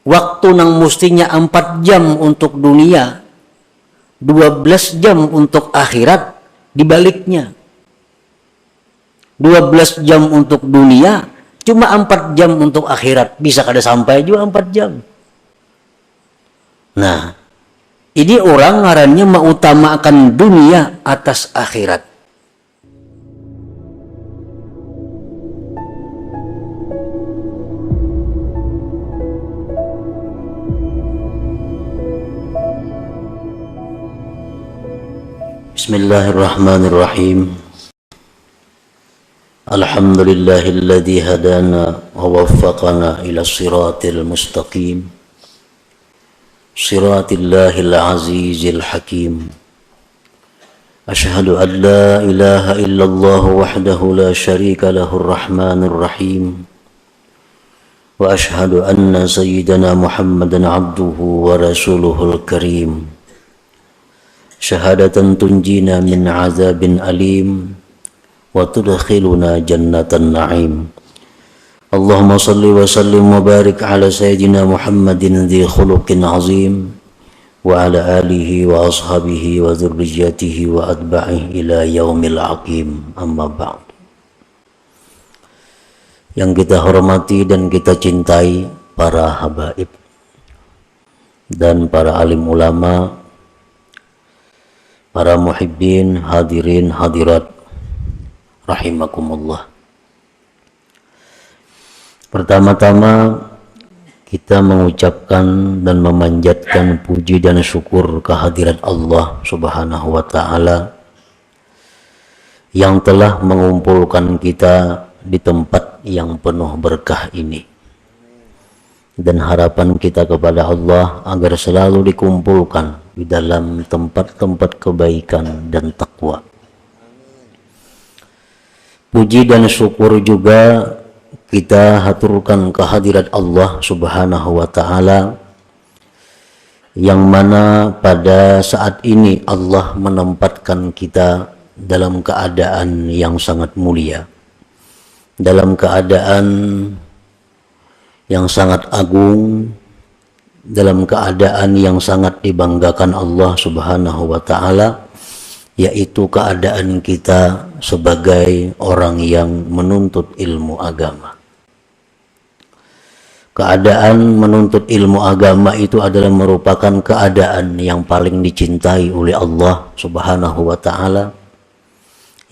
Waktu nang mustinya 4 jam untuk dunia, 12 jam untuk akhirat, dibaliknya. 12 jam untuk dunia, cuma 4 jam untuk akhirat. Bisa kada sampai juga 4 jam. Nah, ini orang ngarannya mengutamakan dunia atas akhirat. Bismillahirrahmanirrahim. Alhamdulillahilladzi hadana wa waffaqana ila siratil mustaqim. Siratillahil azizil hakim. Ashhadu an la ilaha illallah wahdahu la syarika lahur rahmanir rahim. Wa ashhadu anna sayyidana Muhammadan abduhu wa rasuluhul karim. Syahadatan tunjina min azabin alim wa tudkhiluna jannatan na'im. Allahumma salli wa sallim wa barik ala sayyidina Muhammadin dhi khuluqin azim wa ala alihi wa ashabihi wa dhurriyyatihi wa atba'ihi ila yaumil aqim. Amma ba'd. Yang kita hormati dan kita cintai para habaib dan para alim ulama, para muhibbin, hadirin, hadirat, rahimakumullah. Pertama-tama kita mengucapkan dan memanjatkan puji dan syukur kehadirat Allah Subhanahu wa ta'ala yang telah mengumpulkan kita di tempat yang penuh berkah ini. Dan harapan kita kepada Allah agar selalu dikumpulkan di dalam tempat-tempat kebaikan dan takwa. Puji dan syukur juga kita haturkan kehadirat Allah Subhanahu wa ta'ala yang mana pada saat ini Allah menempatkan kita dalam keadaan yang sangat mulia, dalam keadaan yang sangat agung, dalam keadaan yang sangat dibanggakan Allah Subhanahu wa ta'ala, yaitu keadaan kita sebagai orang yang menuntut ilmu agama. Keadaan menuntut ilmu agama itu adalah merupakan keadaan yang paling dicintai oleh Allah Subhanahu wa ta'ala,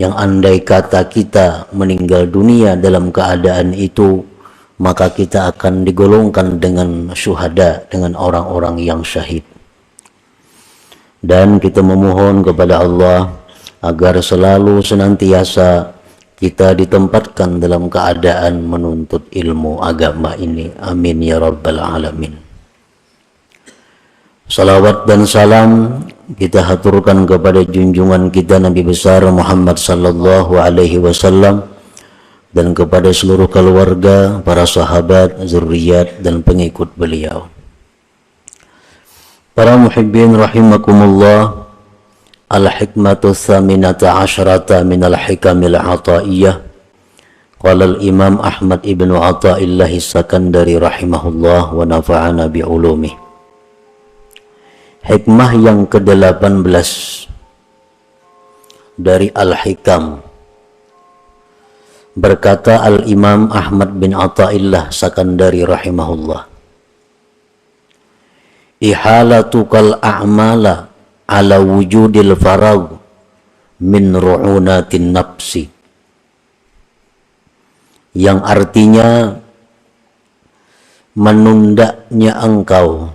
yang andai kata kita meninggal dunia dalam keadaan itu, maka kita akan digolongkan dengan syuhada, dengan orang-orang yang syahid. Dan kita memohon kepada Allah agar selalu senantiasa kita ditempatkan dalam keadaan menuntut ilmu agama ini. Amin ya rabbal alamin. Salawat dan salam kita haturkan kepada junjungan kita Nabi besar Muhammad sallallahu alaihi wasallam dan kepada seluruh keluarga, para sahabat, zuriat dan pengikut beliau. Para muhibbin rahimakumullah, al-hikmatu tsaminata asyrata minal hikamil ataiyah. Qala al-imam Ahmad ibnu Athaillah As-Sakandari rahimahullah wa nafa'ana bi'ulumih. Hikmah yang ke-18 dari al-hikam. Berkata Al-Imam Ahmad bin Athaillah Sakandari rahimahullah, ihalatukal a'mala ala wujudil farag min ru'unatin nafsi, yang artinya menundanya engkau,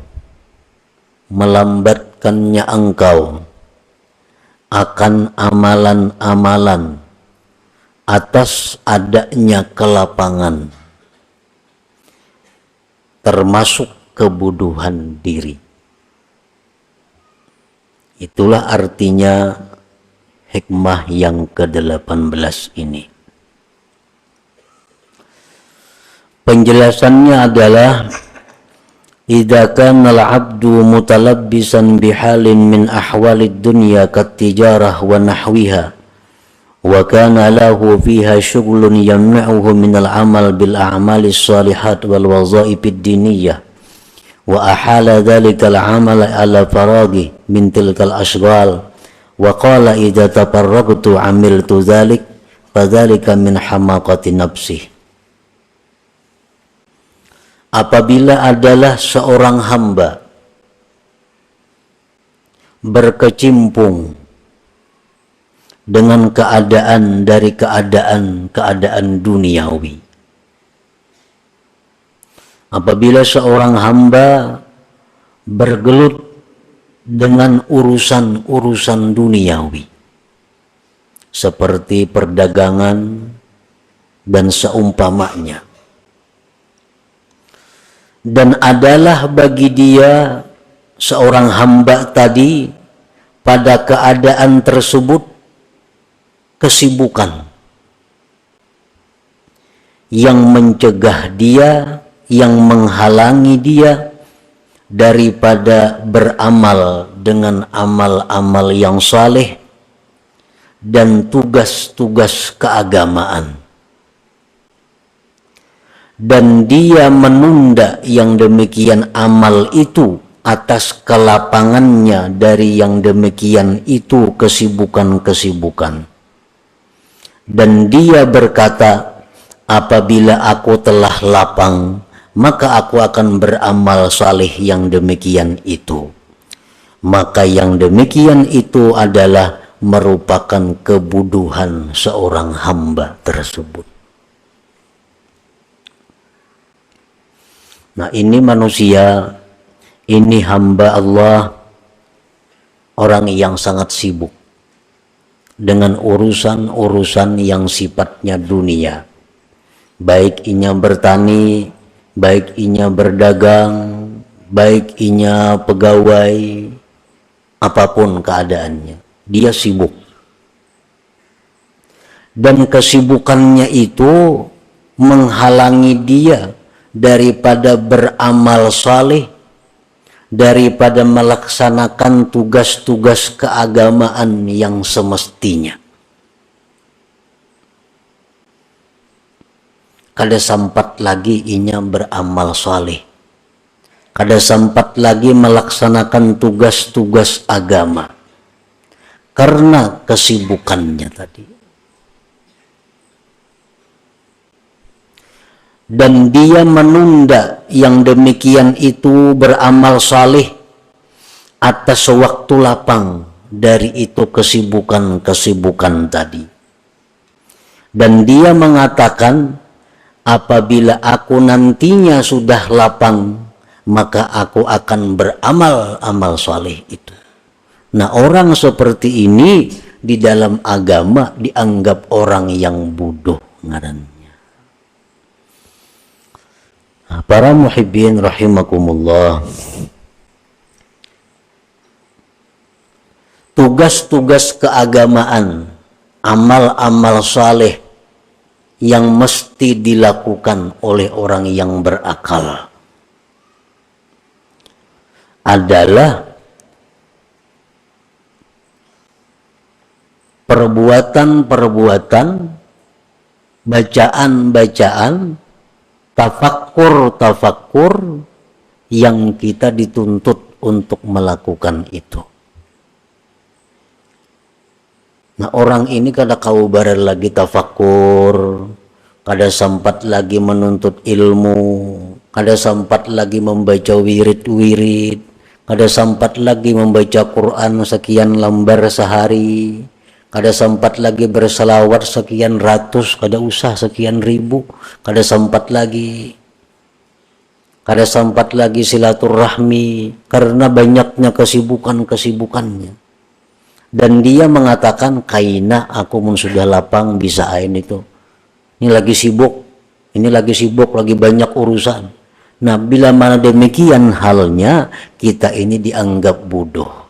melambatkannya engkau akan amalan-amalan atas adanya kelapangan, termasuk kebuduhan diri. Itulah artinya hikmah yang ke-18 ini. Penjelasannya adalah idza kana al-'abdu mutalabbisan bihalin min ahwalid dunya kat-tijarah wa nahwiha wa kana lahu fiha syughlun yamna'uhu minal amal bil a'malis salihat wal wazaifid diniyah wa ahala dhalikal amala ala faraghi min tilkal ashghal wa qala idza tafarraqtu amiltu dhalik fadzalika min hamaqati nafsi. Apabila adalah seorang hamba berkecimpung dengan keadaan dari keadaan duniawi, apabila seorang hamba bergelut dengan urusan-urusan duniawi seperti perdagangan dan seumpamanya, dan adalah bagi dia seorang hamba tadi pada keadaan tersebut kesibukan yang mencegah dia, yang menghalangi dia daripada beramal dengan amal-amal yang saleh dan tugas-tugas keagamaan, dan dia menunda yang demikian amal itu atas kelapangannya dari yang demikian itu kesibukan-kesibukan, dan dia berkata, apabila aku telah lapang maka aku akan beramal saleh yang demikian itu. Maka yang demikian itu adalah merupakan kebodohan seorang hamba tersebut. Nah, ini manusia, ini hamba Allah, orang yang sangat sibuk dengan urusan-urusan yang sifatnya dunia, baik inya bertani, baik inya berdagang, baik inya pegawai, apapun keadaannya, dia sibuk. Dan kesibukannya itu menghalangi dia daripada beramal saleh, daripada melaksanakan tugas-tugas keagamaan yang semestinya. Kada sempat lagi inya beramal saleh, kada sempat lagi melaksanakan tugas-tugas agama karena kesibukannya tadi. Dan dia menunda yang demikian itu beramal saleh atas waktu lapang dari itu kesibukan-kesibukan tadi. Dan dia mengatakan, apabila aku nantinya sudah lapang, maka aku akan beramal-amal saleh itu. Nah, orang seperti ini di dalam agama dianggap orang yang bodoh ngarannya. Para muhibbin rahimakumullah, tugas-tugas keagamaan, amal-amal saleh yang mesti dilakukan oleh orang yang berakal adalah perbuatan-perbuatan, bacaan-bacaan, tafakkur yang kita dituntut untuk melakukan itu. Nah, orang ini kada kau barar lagi tafakkur, kada sempat lagi menuntut ilmu, kada sempat lagi membaca wirid-wirid, kada sempat lagi membaca Quran sekian lembar sehari, kada sempat lagi berselawat sekian ratus, kada usah sekian ribu, kada sempat lagi silaturahmi karena banyaknya kesibukannya. Dan dia mengatakan, kaina aku mun sudah lapang bisa ain itu, ini lagi sibuk, lagi banyak urusan. Nah, bila mana demikian halnya, kita ini dianggap bodoh.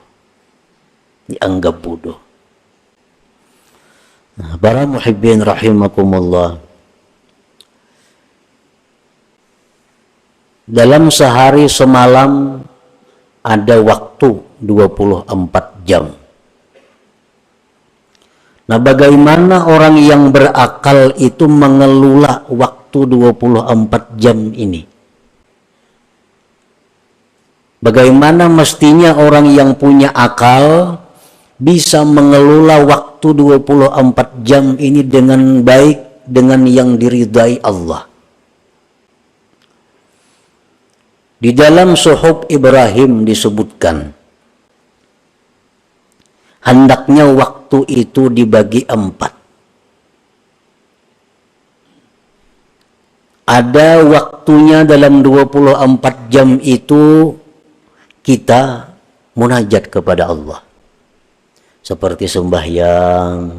Nah, para muhibbin rahimakumullah, dalam sehari semalam ada waktu 24 jam. Nah, bagaimana orang yang berakal itu mengelola waktu 24 jam ini? Bagaimana mestinya orang yang punya akal bisa mengelola waktu 24 jam ini dengan baik, dengan yang diridai Allah. Di dalam Suhuf Ibrahim disebutkan, hendaknya waktu itu dibagi 4. Ada waktunya dalam 24 jam itu kita munajat kepada Allah. Seperti sembahyang,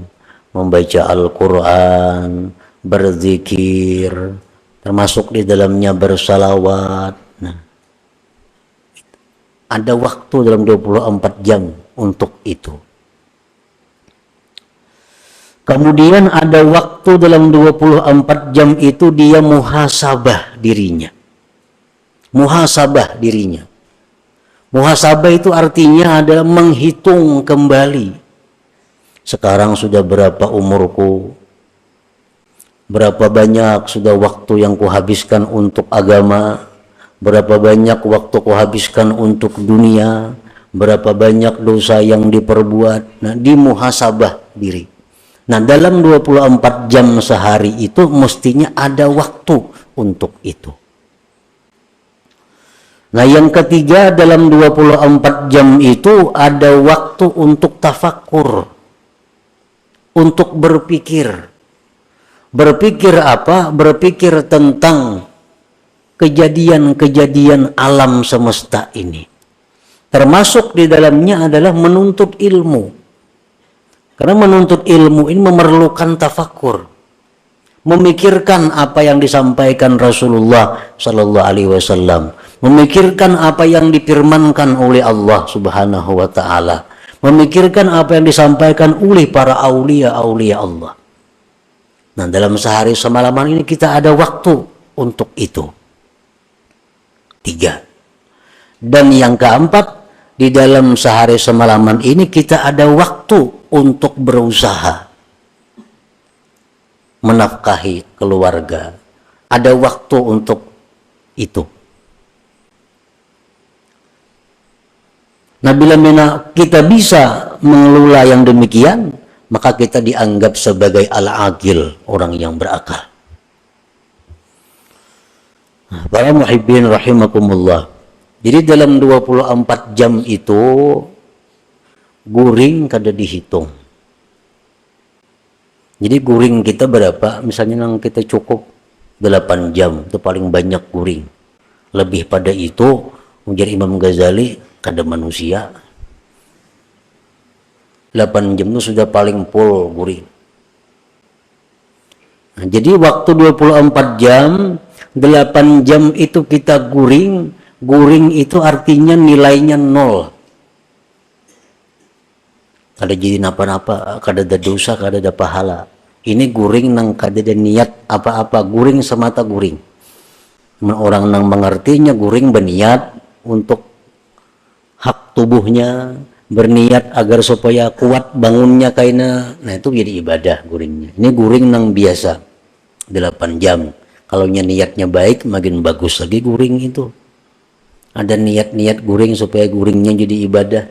membaca Al-Quran, berzikir, termasuk di dalamnya bersalawat. Nah, ada waktu dalam 24 jam untuk itu. Kemudian ada waktu dalam 24 jam itu dia muhasabah dirinya. Muhasabah dirinya. Muhasabah itu artinya adalah menghitung kembali. Sekarang sudah berapa umurku? Berapa banyak sudah waktu yang kuhabiskan untuk agama? Berapa banyak waktu kuhabiskan untuk dunia? Berapa banyak dosa yang diperbuat? Nah, dimuhasabah diri. Nah, dalam 24 jam sehari itu mestinya ada waktu untuk itu. Nah, yang ketiga, dalam 24 jam itu ada waktu untuk tafakur, untuk berpikir. Berpikir apa? Berpikir tentang kejadian-kejadian alam semesta ini. Termasuk di dalamnya adalah menuntut ilmu. Karena menuntut ilmu ini memerlukan tafakur, memikirkan apa yang disampaikan Rasulullah Sallallahu Alaihi Wasallam, memikirkan apa yang difirmankan oleh Allah Subhanahu Wa Taala, memikirkan apa yang disampaikan oleh para aulia Allah. Nah, dalam sehari semalaman ini kita ada waktu untuk itu. 3. Dan yang keempat, di dalam sehari semalaman ini kita ada waktu untuk berusaha menafkahi keluarga. Ada waktu untuk itu. Nah, bila kita bisa mengelola yang demikian, maka kita dianggap sebagai al-aqil, orang yang berakal. Nah, para muhibbin rahimakumullah. Jadi dalam 24 jam itu guring kada dihitung. Jadi guring kita berapa? Misalnya yang kita cukup 8 jam, itu paling banyak guring. Lebih pada itu, ujar Imam Ghazali, kada manusia. 8 jam itu sudah paling full guring. Nah, jadi waktu 24 jam, 8 jam itu kita guring. Guring itu artinya nilainya 0. Kada jadi napa-napa, kada ada dosa, kada ada pahala. Ini guring nang kada ada niat apa-apa, guring semata guring. Orang nang mengertinya guring berniat untuk hak tubuhnya, berniat agar supaya kuat bangunnya kaina. Nah, itu jadi ibadah guringnya. Ini guring nang biasa 8 jam. Kalau niatnya baik, makin bagus lagi guring itu. Ada niat-niat guring supaya guringnya jadi ibadah.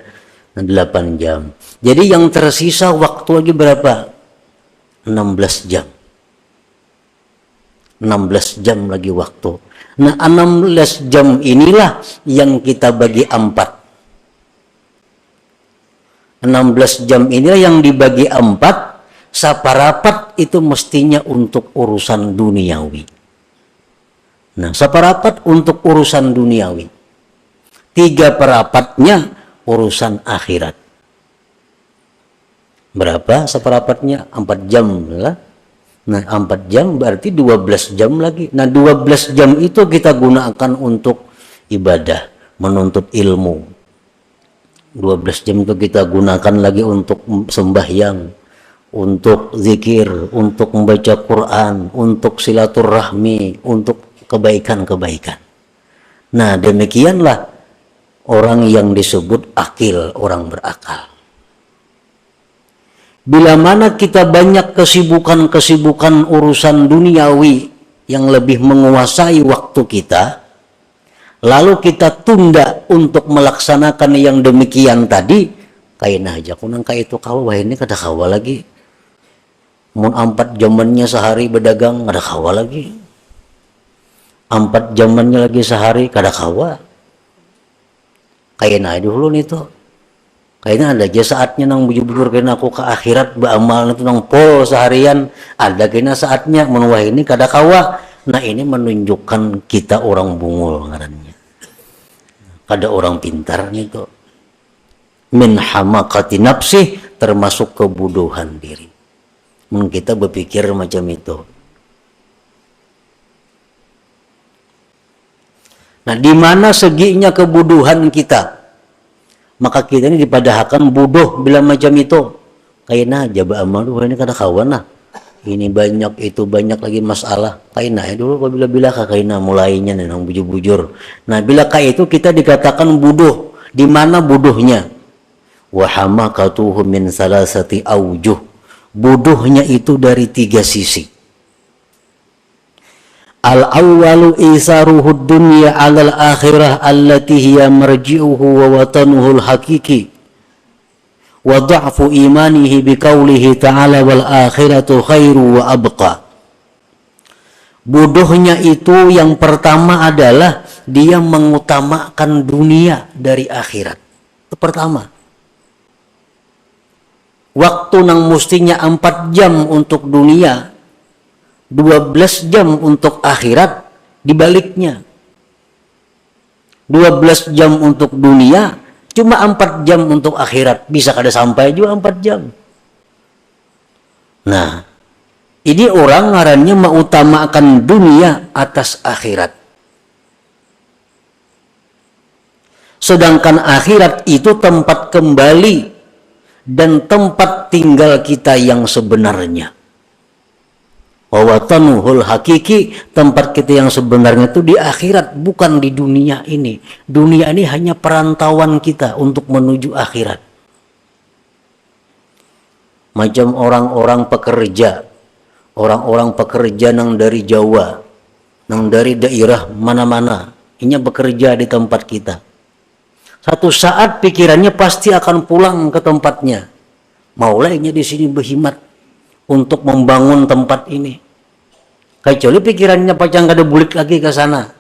Nah, 8 jam. Jadi yang tersisa waktu lagi berapa? 16 jam. 16 jam lagi waktu. Nah, 16 jam inilah yang kita bagi 4. 16 jam inilah yang dibagi 4. Saparapat itu mestinya untuk urusan duniawi. Nah, saparapat untuk urusan duniawi. 3/4-nya urusan akhirat. Berapa seperapatnya? 4 jam lah. Nah, 4 jam berarti 12 jam lagi. Nah, 12 jam itu kita gunakan untuk ibadah, menuntut ilmu. 12 jam itu kita gunakan lagi untuk sembahyang, untuk zikir, untuk membaca Quran, untuk silaturahmi, untuk kebaikan-kebaikan. Nah, demikianlah orang yang disebut akil, orang berakal. Bila mana kita banyak kesibukan-kesibukan urusan duniawi yang lebih menguasai waktu kita, lalu kita tunda untuk melaksanakan yang demikian tadi, kaina aja kunang ka itu kawa ini kada kawa lagi. Mun 4 jamannya sehari berdagang kada kawa lagi. 4 jamannya lagi sehari kada kawa. Kaina dulu nih tuh. Kayaknya ada aja saatnya nang bujur-bujur kena aku ke akhirat beramal itu nang pol seharian, ada kena saatnya menuah ini kada kawa. Nah ini menunjukkan kita orang bungul ngarannya. Kada orang pintar nih tuh. Min hamakati nafsih, termasuk kebodohan diri. Mun kita berpikir macam itu. Nah di mana seginya kebodohan kita? Maka kita ini dipadahkan bodoh bila macam itu. Kayaknya jaba amal ini kada kawan lah. Ini banyak itu banyak lagi masalah. Kayaknya dulu bila kayaknya mulainya nih nang bujur-bujur. Nah bila kayak itu kita dikatakan bodoh. Di mana bodohnya? Wa hamakatuhu min salasati aujuh. Bodohnya itu dari 3 sisi. Al-awwalu isaruhud dunya 'alal akhirah allati hiya marji'uhu wa watanuhul hakiki wa dha'fu imanihi biqaulihi ta'ala wal akhiratu khairu wa abqa. Bodohnya itu yang pertama adalah dia mengutamakan dunia dari akhirat. Itu pertama. Waktu nang mustinya 4 jam untuk dunia, 12 jam untuk akhirat, dibaliknya 12 jam untuk dunia, cuma 4 jam untuk akhirat. Bisa kada sampai juga 4 jam. Nah ini orang ngarannya mengutamakan dunia atas akhirat, sedangkan akhirat itu tempat kembali dan tempat tinggal kita yang sebenarnya. Wawatanuhul hakiki, tempat kita yang sebenarnya itu di akhirat, bukan di dunia ini. Dunia ini hanya perantauan kita untuk menuju akhirat. Macam orang-orang pekerja nang dari Jawa, nang dari daerah mana-mana, ini bekerja di tempat kita. Satu saat pikirannya pasti akan pulang ke tempatnya. Maulainya di sini berhimat untuk membangun tempat ini. Kecuali pikirannya pacang kada bulik lagi ke sana.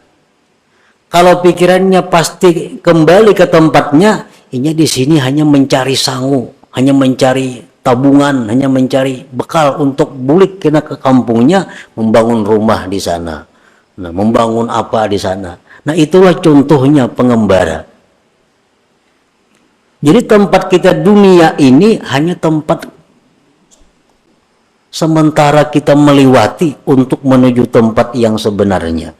Kalau pikirannya pasti kembali ke tempatnya, ini di sini hanya mencari sangu, hanya mencari tabungan, hanya mencari bekal untuk bulik kena ke kampungnya, membangun rumah di sana. Nah, membangun apa di sana. Nah, itulah contohnya pengembara. Jadi tempat kita dunia ini hanya tempat sementara kita melewati untuk menuju tempat yang sebenarnya.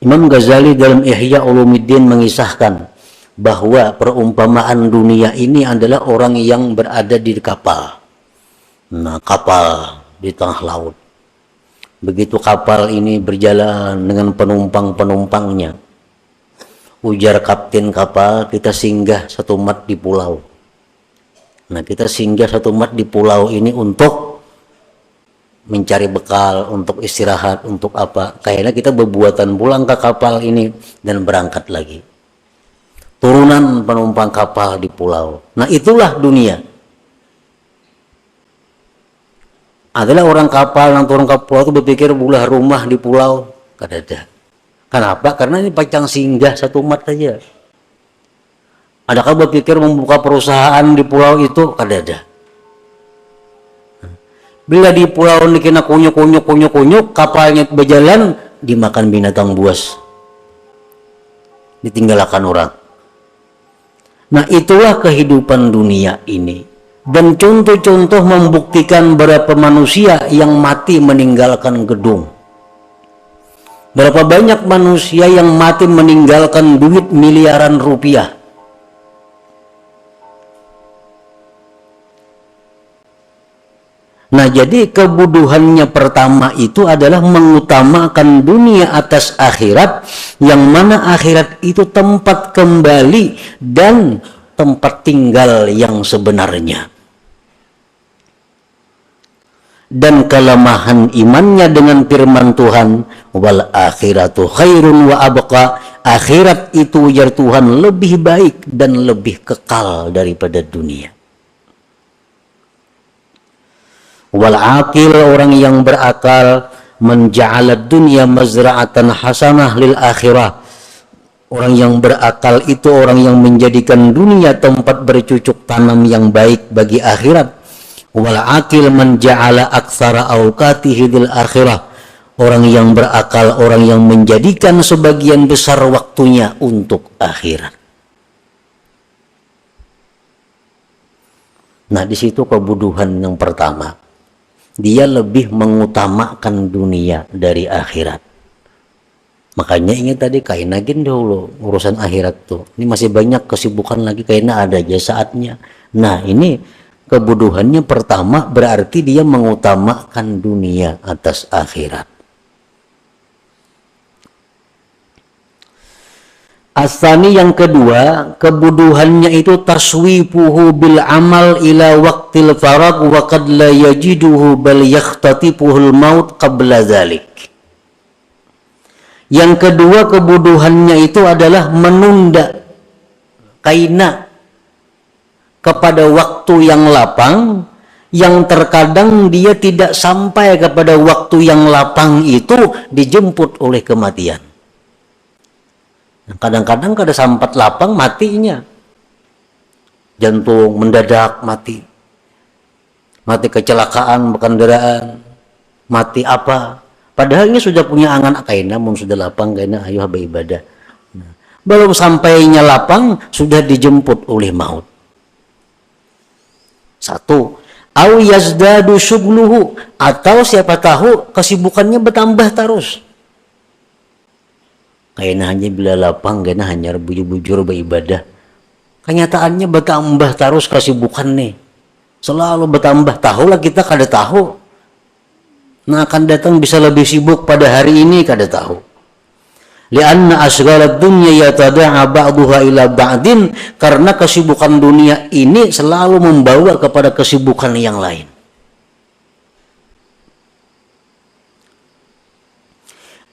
Imam Ghazali dalam Ihya Ulumuddin mengisahkan bahwa perumpamaan dunia ini adalah orang yang berada di kapal. Nah, kapal di tengah laut. Begitu kapal ini berjalan dengan penumpang-penumpangnya, ujar kapten kapal, kita singgah satu mat di pulau. Nah, kita singgah satu mat di pulau ini untuk mencari bekal, untuk istirahat, untuk apa. Kayaknya kita berbuatan pulang ke kapal ini dan berangkat lagi. Turunan penumpang kapal di pulau. Nah, itulah dunia. Adalah orang kapal yang turun ke pulau itu berpikir bulah rumah di pulau. Kada ada. Kenapa? Karena ini pacang singgah satu mat saja. Adakah berpikir membuka perusahaan di pulau itu? Kada ada. Bila di pulau ini kena kunyuk, kapalnya berjalan, dimakan binatang buas. Ditinggalkan orang. Nah, itulah kehidupan dunia ini. Dan contoh-contoh membuktikan berapa manusia yang mati meninggalkan gedung. Berapa banyak manusia yang mati meninggalkan duit miliaran rupiah. Nah, jadi kebodohannya pertama itu adalah mengutamakan dunia atas akhirat, yang mana akhirat itu tempat kembali dan tempat tinggal yang sebenarnya. dan kelemahan imannya dengan firman Tuhan, wal akhiratu khairun wa abqa, akhirat itu ujar Tuhan lebih baik dan lebih kekal daripada dunia. Wal aqil, orang yang berakal, menja'alad dunya mazra'atan hasanah lil akhirah, orang yang berakal itu orang yang menjadikan dunia tempat bercucuk tanam yang baik bagi akhirat. Wal aqil man ja'ala aktsara awqatihi lil akhirah, orang yang berakal orang yang menjadikan sebagian besar waktunya untuk akhirat. Nah, di situ kebodohan yang pertama. Dia lebih mengutamakan dunia dari akhirat. Makanya ingat tadi kainagin dulu urusan akhirat tuh. Ini masih banyak kesibukan lagi, kayaknya ada aja saatnya. Nah, ini kebodohannya pertama berarti dia mengutamakan dunia atas akhirat. Asani, yang kedua, kebodohannya itu taswifuhu bil amal ila waqtil farag wa qad la yajiduhu bal yakhtatifuhul maut qabla dzalik. Yang kedua kebodohannya itu adalah menunda kaina kepada waktu yang lapang, yang terkadang dia tidak sampai kepada waktu yang lapang itu dijemput oleh kematian. Kadang-kadang kada sampat lapang matinya, jantung mendadak mati, mati kecelakaan berkendaraan, mati apa, padahal ini sudah punya angan akaina, namun sudah lapang kaina ayo haba ibadah. Nah, belum sampainya lapang sudah dijemput oleh maut. Satu, au yazdadu syugluhu, atau siapa tahu kesibukannya bertambah terus. Kayaknya hanya bila lapang, kayaknya hanya bujur-bujur beribadah. Kenyataannya bertambah terus kesibukan nih. Selalu bertambah. Tahulah kita kada tahu. Nah, akan datang bisa lebih sibuk pada hari ini kada tahu. Lianna asghalad dunya yatada'a ba'duha ila ba'din, karena kesibukan dunia ini selalu membawa kepada kesibukan yang lain.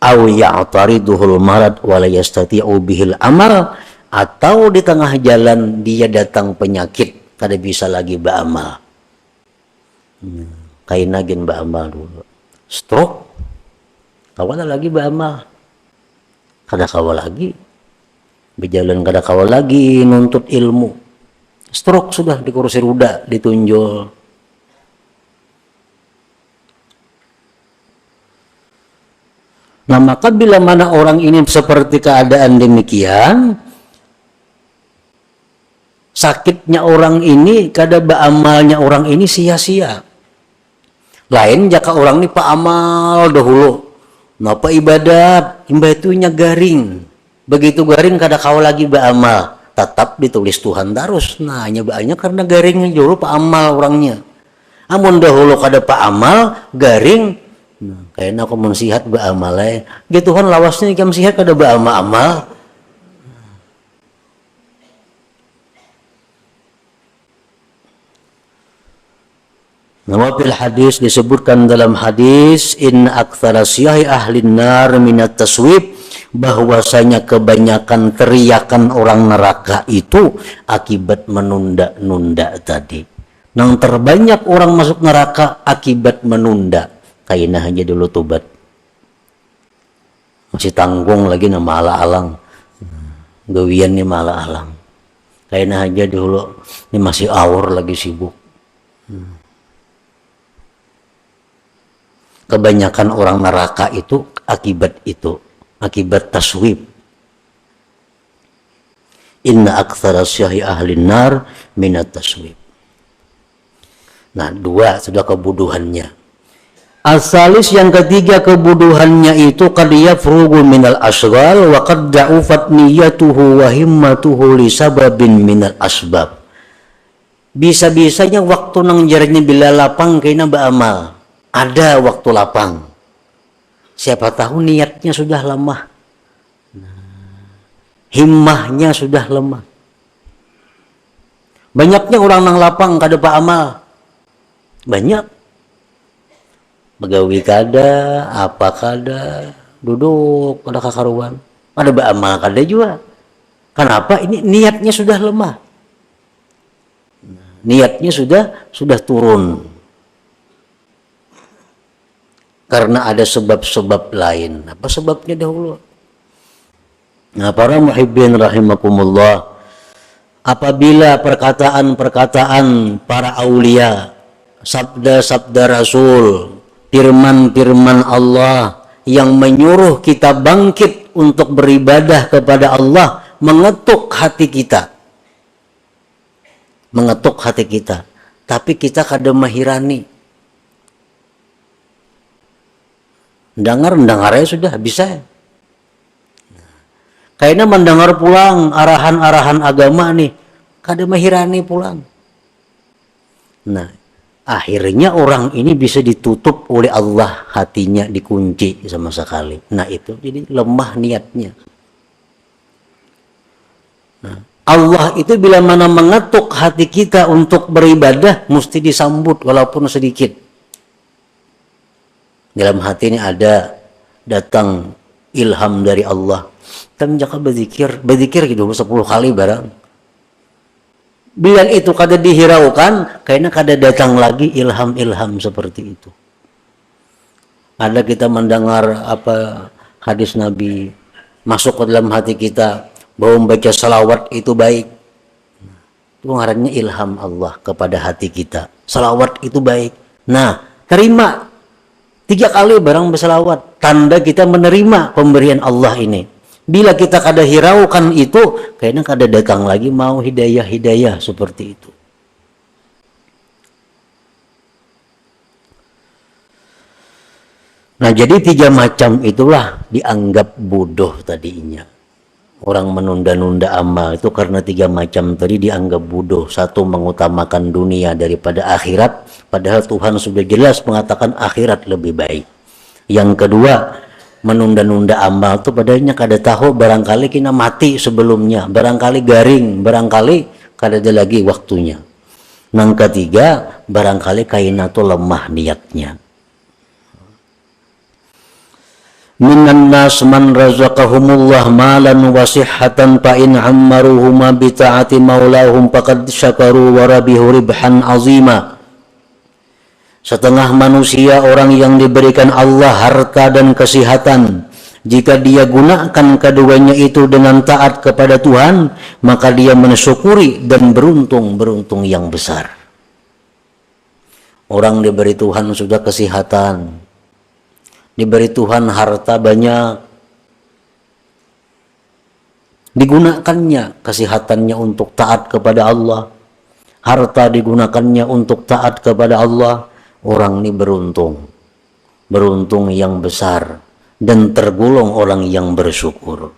Aw ya'tariduhul marad wa la yastati'u bihil amal, atau di tengah jalan dia datang penyakit kada bisa lagi beramal. Kainagin beramal dulu. Stroke, kawala lagi beramal. Kada kawal lagi. Berjalan kada kawal lagi nuntut ilmu. Stroke sudah di kursi roda ditunjol. Nah, maka bila mana orang ini seperti keadaan demikian, sakitnya orang ini, kada beramalnya orang ini sia-sia. Lain jaka orang ini pak amal dahulu, napa ibadat, imbatunya garing. Begitu garing kada kau lagi beramal, tetap ditulis Tuhan terus. Nah, hanya banyak karena garingnya dulu pak amal orangnya. Amun dahulu kada pak amal, garing. Nah, kayaknya aku mensihat beramal gitu Tuhan lawasnya ikam sihat kada beramal-amal. Nama fil hadis disebutkan dalam hadis in aktsara syahi ahlin nar minat taswib, bahwasanya kebanyakan teriakan orang neraka itu akibat menunda-nunda tadi. Yang terbanyak orang masuk neraka akibat menunda. Kayaknya aja dulu tobat, masih tanggung lagi nama ala-alang, gawian nih malah alang. Kayaknya aja dulu ini masih awur lagi sibuk. Kebanyakan orang neraka itu akibat taswib. Inna aktsara syahi ahlin nar minat taswib. Nah, dua sudah kebodohannya. Asalis, yang ketiga kebodohannya itu qad yafrugu minal asghal wa qad da'ufat niyatuhu wa himmatuhu li sababin minal asbab. Bisa-bisanya waktu nang jaranya bila lapang kena beramal. Ada waktu lapang. Siapa tahu niatnya sudah lemah. Himmahnya sudah lemah. Banyaknya orang nang lapang kada beramal. Banyak. begawi kada, apa kada, duduk kada kakaruan, ada beramal kada juga. Kenapa? Ini niatnya sudah lemah, niatnya sudah turun karena ada sebab-sebab lain. Apa sebabnya dahulu? Nah, para muhibbin rahimakumullah, apabila perkataan-perkataan para aulia, sabda-sabda Rasul, firman-firman Allah yang menyuruh kita bangkit untuk beribadah kepada Allah mengetuk hati kita, tapi kita kada mahirani. Dengarnya sudah bisa. Kayaknya mendengar pulang arahan-arahan agama nih, kada mahirani pulang. Nah, akhirnya orang ini bisa ditutup oleh Allah, hatinya dikunci sama sekali. Nah, itu jadi lemah niatnya. Nah, Allah itu bila mana mengetuk hati kita untuk beribadah, mesti disambut walaupun sedikit. Dalam hati ini ada datang ilham dari Allah. Kita jaka berzikir gitu 10 kali barang. Bila itu kada dihiraukan, kayaknya kada datang lagi ilham-ilham seperti itu. Ada kita mendengar apa hadis Nabi masuk ke dalam hati kita, bahwa membaca salawat itu baik. Itu ngarannya ilham Allah kepada hati kita. Salawat itu baik. Nah, terima 3 kali barang bersalawat, tanda kita menerima pemberian Allah ini. Bila kita kada hiraukan itu, kayaknya kada datang lagi mau hidayah seperti itu. Nah, jadi 3 macam itulah dianggap bodoh tadinya. Orang menunda-nunda amal itu karena 3 macam tadi dianggap bodoh. 1, mengutamakan dunia daripada akhirat, padahal Tuhan sudah jelas mengatakan akhirat lebih baik. Yang kedua, menunda-nunda amal itu padahal kada tahu barangkali kita mati sebelumnya, barangkali garing, barangkali kada ada lagi waktunya. Yang ketiga, barangkali kaina itu lemah niatnya. Minan nas man razaqahumullah malan wa sihhatan fa in ammaruhuma bi ta'ati maulahum faqad syakaru wa rabihu ribhan azima. Setengah manusia orang yang diberikan Allah harta dan kesehatan, jika dia gunakan keduanya itu dengan taat kepada Tuhan, maka dia mensyukuri dan beruntung yang besar. Orang diberi Tuhan sudah kesehatan, diberi Tuhan harta banyak, digunakannya kesehatannya untuk taat kepada Allah, harta digunakannya untuk taat kepada Allah, orang ini beruntung yang besar dan tergolong orang yang bersyukur.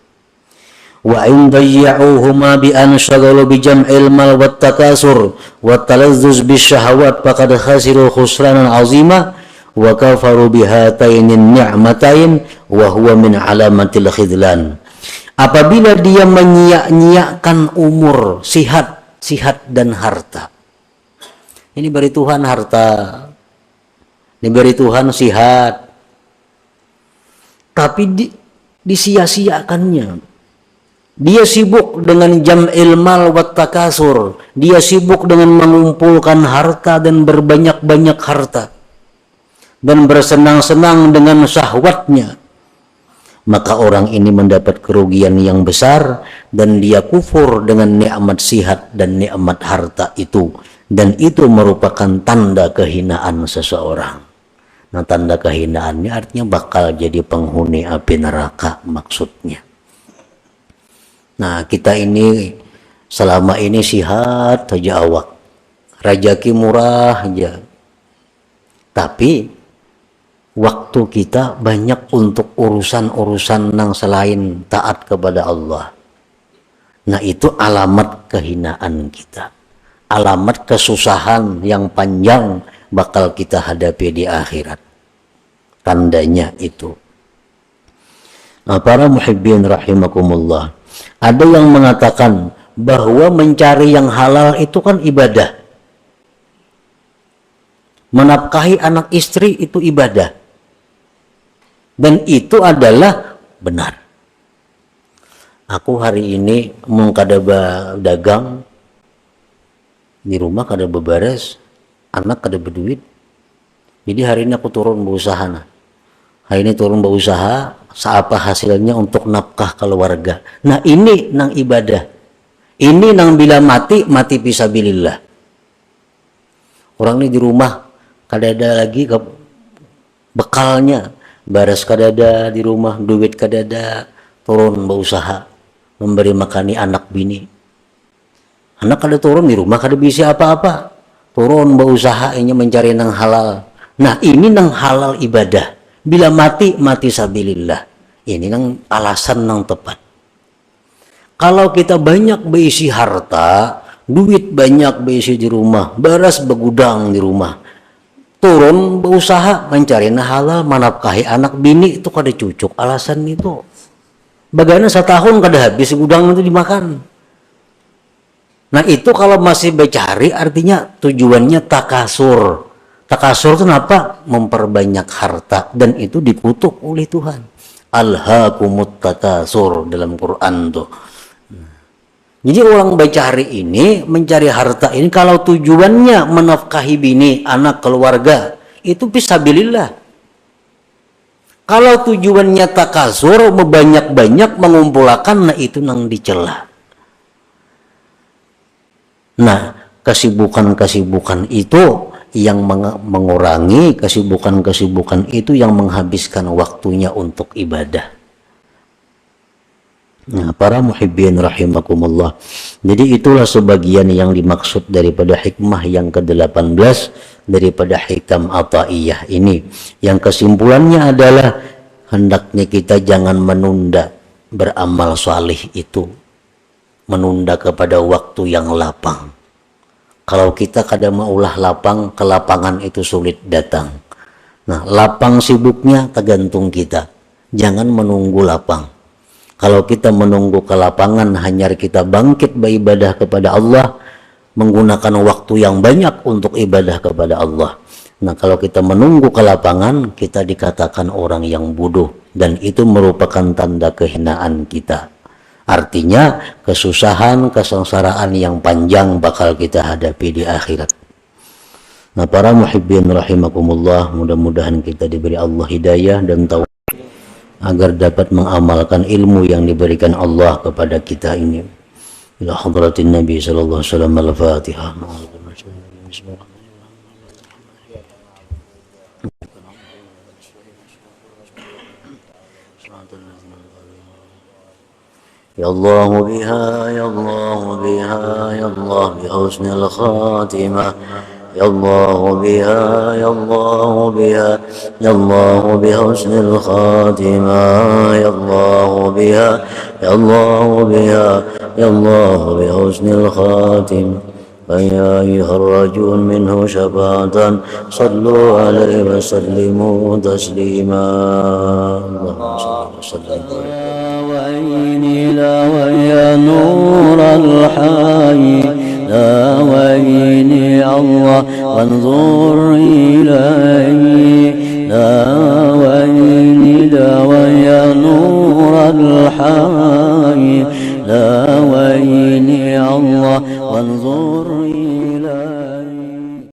Wa in dayya'uhuma bi an shagalu bi jam'il mal wat takasur wa talazzuz bisyahawat faqad khasiru khusranan 'azima wa kafaru bihatainin ni'matain wa huwa min alamatil khidlan. Apabila dia menyia-nyiakan umur, sihat dan harta. Ini beri Tuhan harta, diberi Tuhan sihat, tapi disia-siakannya. Dia sibuk dengan jam'il mal wat takasur, dia sibuk dengan mengumpulkan harta dan berbanyak-banyak harta, dan bersenang-senang dengan syahwatnya, maka orang ini mendapat kerugian yang besar dan dia kufur dengan nikmat sihat dan nikmat harta itu, dan itu merupakan tanda kehinaan seseorang. Nah, tanda kehinaannya artinya bakal jadi penghuni api neraka maksudnya. Nah, kita ini selama ini sihat saja awak, rajaki murah aja, tapi waktu kita banyak untuk urusan-urusan yang selain taat kepada Allah. Nah, itu alamat kehinaan kita, alamat kesusahan yang panjang bakal kita hadapi di akhirat. Tandanya itu. Nah, para muhibbin rahimakumullah, ada yang mengatakan bahwa mencari yang halal itu kan ibadah. Menafkahi anak istri itu ibadah. Dan itu adalah benar. Aku hari ini mau kada dagang di rumah, kada beberes, anak kada berduit. Jadi hari ini aku turun berusaha. Hari ini turun berusaha, seapa hasilnya untuk nafkah keluarga. Nah ini nang ibadah. Ini nang bila mati fisabilillah. Orang ini di rumah kada ada lagi bekalnya, baras kada ada di rumah, duit kada ada, turun berusaha memberi makani anak bini. Anak kada turun di rumah kada bisa apa-apa, turun berusaha ini mencari nang halal. Nah ini nang halal ibadah. Bila mati sabilillah. Ini nang alasan nang tepat. Kalau kita banyak berisi harta, duit banyak berisi di rumah, beras begudang di rumah, turun berusaha mencari nang halal, menafkahi anak bini, itu kada cucuk alasan itu. Bagaimana setahun kada habis gudang itu dimakan. Nah itu kalau masih bercari artinya tujuannya takasur. Takasur itu apa? Memperbanyak harta, dan itu dikutuk oleh Tuhan. Alhaakumut takasur dalam Quran tuh. Jadi orang bercari ini, mencari harta ini, kalau tujuannya menafkahi bini, anak, keluarga, itu fisabilillah. Kalau tujuannya takasur, banyak-banyak mengumpulkan, nah itu nang dicela. Nah, kesibukan-kesibukan itu yang mengurangi, kesibukan-kesibukan itu yang menghabiskan waktunya untuk ibadah. Nah, para muhibbin rahimakumullah. Jadi itulah sebagian yang dimaksud daripada hikmah yang ke-18 daripada hikam ataiyah ini. Yang kesimpulannya adalah hendaknya kita jangan menunda beramal salih itu. Menunda kepada waktu yang lapang. Kalau kita kadang maulah lapang, kelapangan itu sulit datang. Nah, lapang sibuknya tergantung kita. Jangan menunggu lapang. Kalau kita menunggu kelapangan, hanya kita bangkit beribadah kepada Allah, menggunakan waktu yang banyak untuk ibadah kepada Allah. Nah, kalau kita menunggu kelapangan, kita dikatakan orang yang bodoh. Dan itu merupakan tanda kehinaan kita. Artinya kesusahan, kesengsaraan yang panjang bakal kita hadapi di akhirat. Nah, para muhibbin rahimakumullah, mudah-mudahan kita diberi Allah hidayah dan taufik agar dapat mengamalkan ilmu yang diberikan Allah kepada kita ini. Ila hadratin Nabi sallallahu alaihi wasallam. Al-Fatihah. Ya Allah biha, ya Allah biha, ya Allah bi husnil khatimah. Ya Allah biha, ya Allah biha, ya Allah bi husnil khatimah. Ya Allah biha, ya Allah biha, ya Allah bi husnil khatimah. فيا أيها الرجل منه شفاعة صلوا عليه وسلموا تسليما. اللهم صل وسلم وعيني لا ويا نور الحي لا وعيني الله وانظر